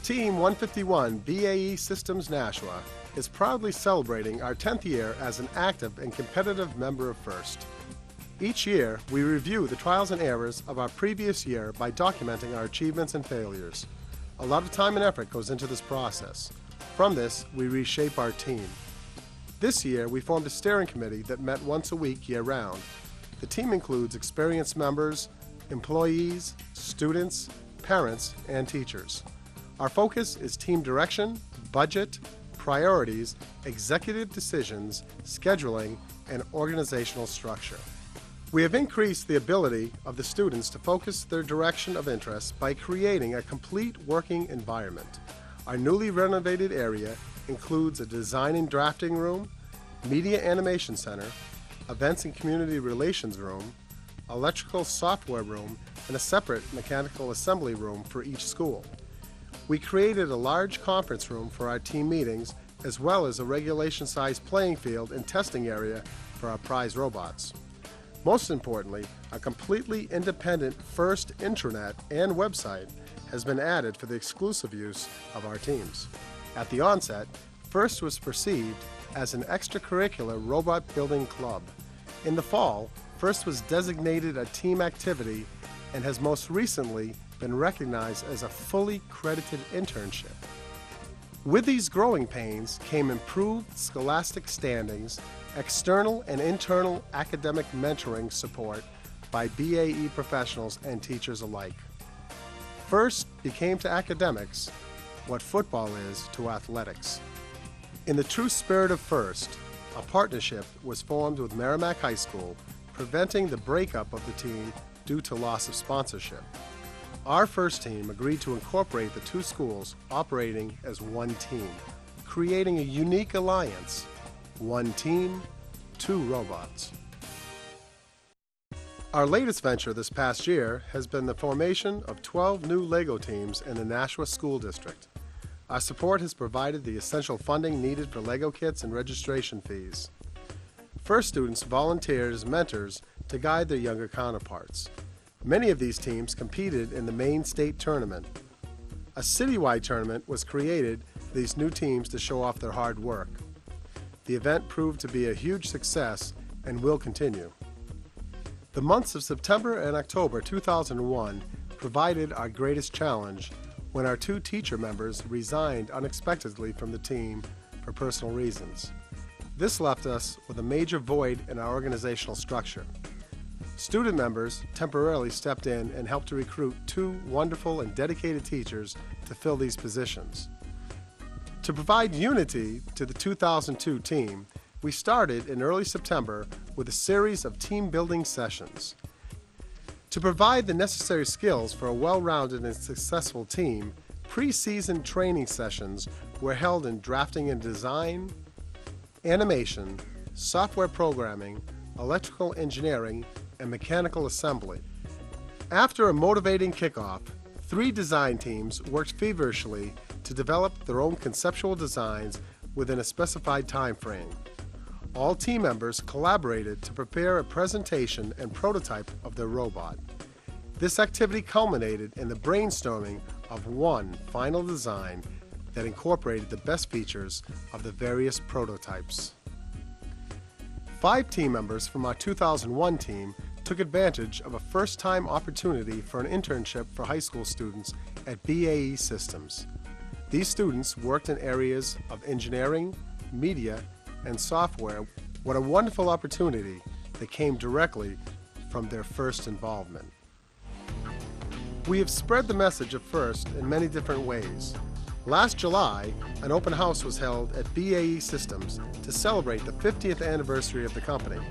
Team 151 BAE Systems Nashua is proudly celebrating our 10th year as an active and competitive member of FIRST. Each year, we review the trials and errors of our previous year by documenting our achievements and failures. A lot of time and effort goes into this process. From this, we reshape our team. This year, we formed a steering committee that met once a week year-round. The team includes experienced members, employees, students, parents, and teachers. Our focus is team direction, budget, priorities, executive decisions, scheduling, and organizational structure. We have increased the ability of the students to focus their direction of interest by creating a complete working environment. Our newly renovated area includes a design and drafting room, media animation center, events and community relations room, electrical software room, and a separate mechanical assembly room for each school. We created a large conference room for our team meetings, as well as a regulation-sized playing field and testing area for our prize robots. Most importantly, a completely independent FIRST intranet and website has been added for the exclusive use of our teams. At the onset, FIRST was perceived as an extracurricular robot building club. In the fall, FIRST was designated a team activity and has most recently been recognized as a fully credited internship. With these growing pains came improved scholastic standings, external and internal academic mentoring support by BAE professionals and teachers alike. FIRST became to academics what football is to athletics. In the true spirit of FIRST, a partnership was formed with Merrimack High School, preventing the breakup of the team due to loss of sponsorship. Our FIRST team agreed to incorporate the two schools operating as one team, creating a unique alliance. One team, two robots. Our latest venture this past year has been the formation of 12 new LEGO teams in the Nashua School District. Our support has provided the essential funding needed for LEGO kits and registration fees. FIRST students volunteered as mentors to guide their younger counterparts. Many of these teams competed in the main state tournament. A citywide tournament was created for these new teams to show off their hard work. The event proved to be a huge success and will continue. The months of September and October 2001 provided our greatest challenge when our two teacher members resigned unexpectedly from the team for personal reasons. This left us with a major void in our organizational structure. Student members temporarily stepped in and helped to recruit two wonderful and dedicated teachers to fill these positions. To provide unity to the 2002 team, we started in early September with a series of team-building sessions. To provide the necessary skills for a well-rounded and successful team, pre-season training sessions were held in drafting and design, animation, software programming, electrical engineering, and mechanical assembly. After a motivating kickoff, 3 design teams worked feverishly to develop their own conceptual designs within a specified time frame. All team members collaborated to prepare a presentation and prototype of their robot. This activity culminated in the brainstorming of one final design that incorporated the best features of the various prototypes. 5 team members from our 2001 team took advantage of a first-time opportunity for an internship for high school students at BAE Systems. These students worked in areas of engineering, media, and software. What a wonderful opportunity that came directly from their first involvement. We have spread the message of FIRST in many different ways. Last July, an open house was held at BAE Systems to celebrate the 50th anniversary of the company.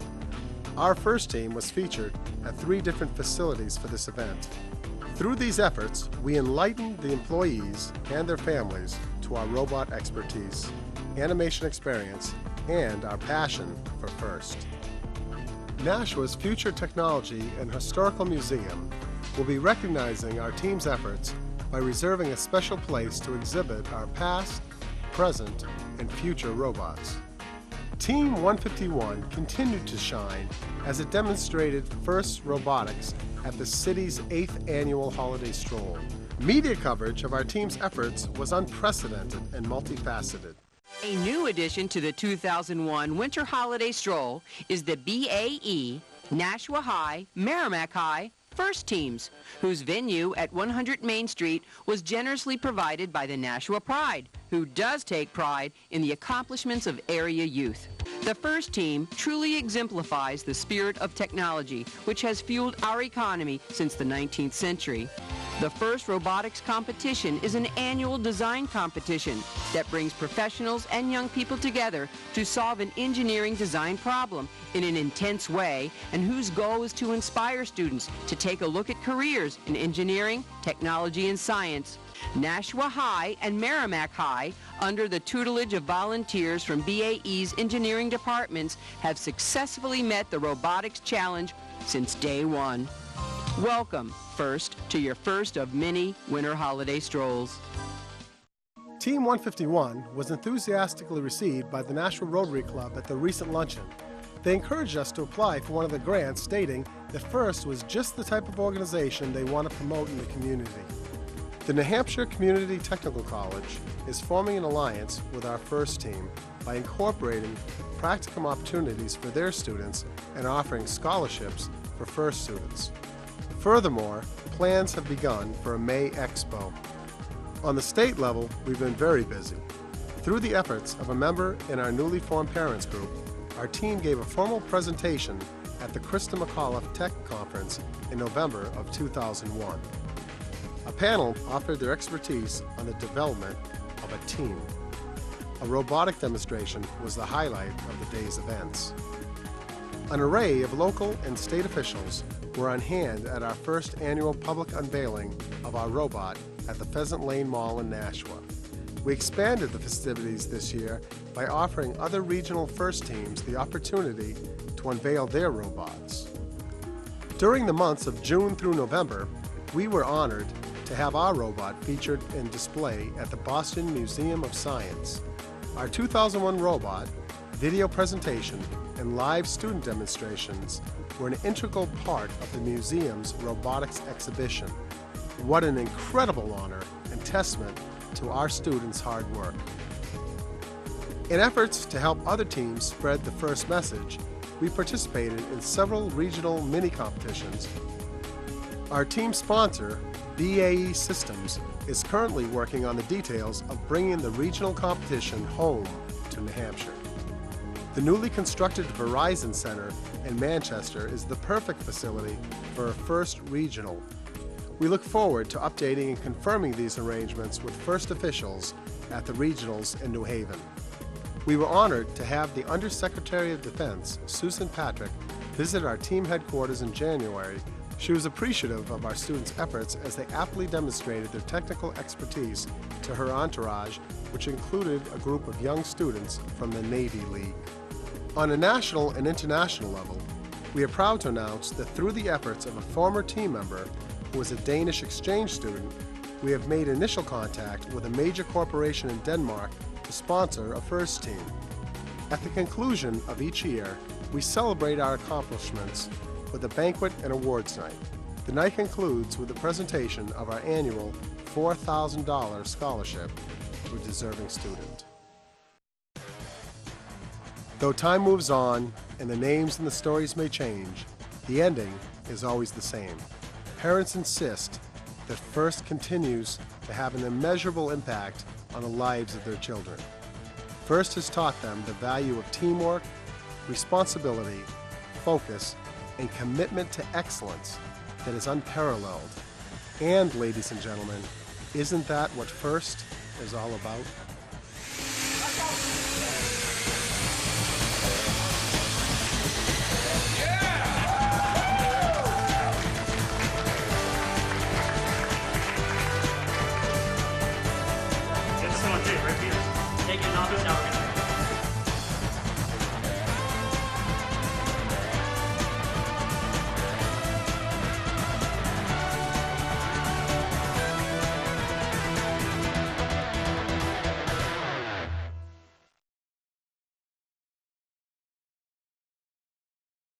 Our FIRST team was featured at 3 different facilities for this event. Through these efforts, we enlightened the employees and their families to our robot expertise, animation experience, and our passion for FIRST. Nashua's Future Technology and Historical Museum will be recognizing our team's efforts by reserving a special place to exhibit our past, present, and future robots. Team 151 continued to shine as it demonstrated FIRST robotics at the city's 8th annual holiday stroll. Media coverage of our team's efforts was unprecedented and multifaceted. A new addition to the 2001 Winter Holiday Stroll is the BAE Nashua High, Merrimack High First Teams, whose venue at 100 Main Street was generously provided by the Nashua Pride, who does take pride in the accomplishments of area youth. The First Team truly exemplifies the spirit of technology, which has fueled our economy since the 19th century. The first robotics competition is an annual design competition that brings professionals and young people together to solve an engineering design problem in an intense way, and whose goal is to inspire students to take a look at careers in engineering, technology, and science. Nashua High and Merrimack High, under the tutelage of volunteers from BAE's engineering departments, have successfully met the robotics challenge since day one. Welcome, first, to your first of many winter holiday strolls. Team 151 was enthusiastically received by the Nashua Rotary Club at the recent luncheon. They encouraged us to apply for one of the grants, stating that FIRST was just the type of organization they want to promote in the community. The New Hampshire Community Technical College is forming an alliance with our FIRST team by incorporating practicum opportunities for their students and offering scholarships for FIRST students. Furthermore, plans have begun for a May Expo. On the state level, we've been very busy. Through the efforts of a member in our newly formed parents group, our team gave a formal presentation at the Krista McAuliffe Tech Conference in November of 2001. A panel offered their expertise on the development of a team. A robotic demonstration was the highlight of the day's events. An array of local and state officials were on hand at our first annual public unveiling of our robot at the Pheasant Lane Mall in Nashua. We expanded the festivities this year by offering other regional FIRST teams the opportunity to unveil their robots. During the months of June through November, we were honored to have our robot featured in display at the Boston Museum of Science. Our 2001 robot, video presentation, and live student demonstrations were an integral part of the museum's robotics exhibition. What an incredible honor and testament to our students' hard work. In efforts to help other teams spread the FIRST message, we participated in several regional mini competitions. Our team sponsor, BAE Systems, is currently working on the details of bringing the regional competition home to New Hampshire. The newly constructed Verizon Center in Manchester is the perfect facility for a FIRST regional. We look forward to updating and confirming these arrangements with FIRST officials at the regionals in New Haven. We were honored to have the Undersecretary of Defense, Susan Patrick, visit our team headquarters in January. She was appreciative of our students' efforts as they aptly demonstrated their technical expertise to her entourage, which included a group of young students from the Navy League. On a national and international level, we are proud to announce that through the efforts of a former team member who was a Danish exchange student, we have made initial contact with a major corporation in Denmark to sponsor a FIRST team. At the conclusion of each year, we celebrate our accomplishments with a banquet and awards night. The night concludes with the presentation of our annual $4,000 scholarship to a deserving student. Though time moves on and the names and the stories may change, the ending is always the same. Parents insist that FIRST continues to have an immeasurable impact on the lives of their children. FIRST has taught them the value of teamwork, responsibility, focus, and commitment to excellence that is unparalleled. And, ladies and gentlemen, isn't that what FIRST is all about?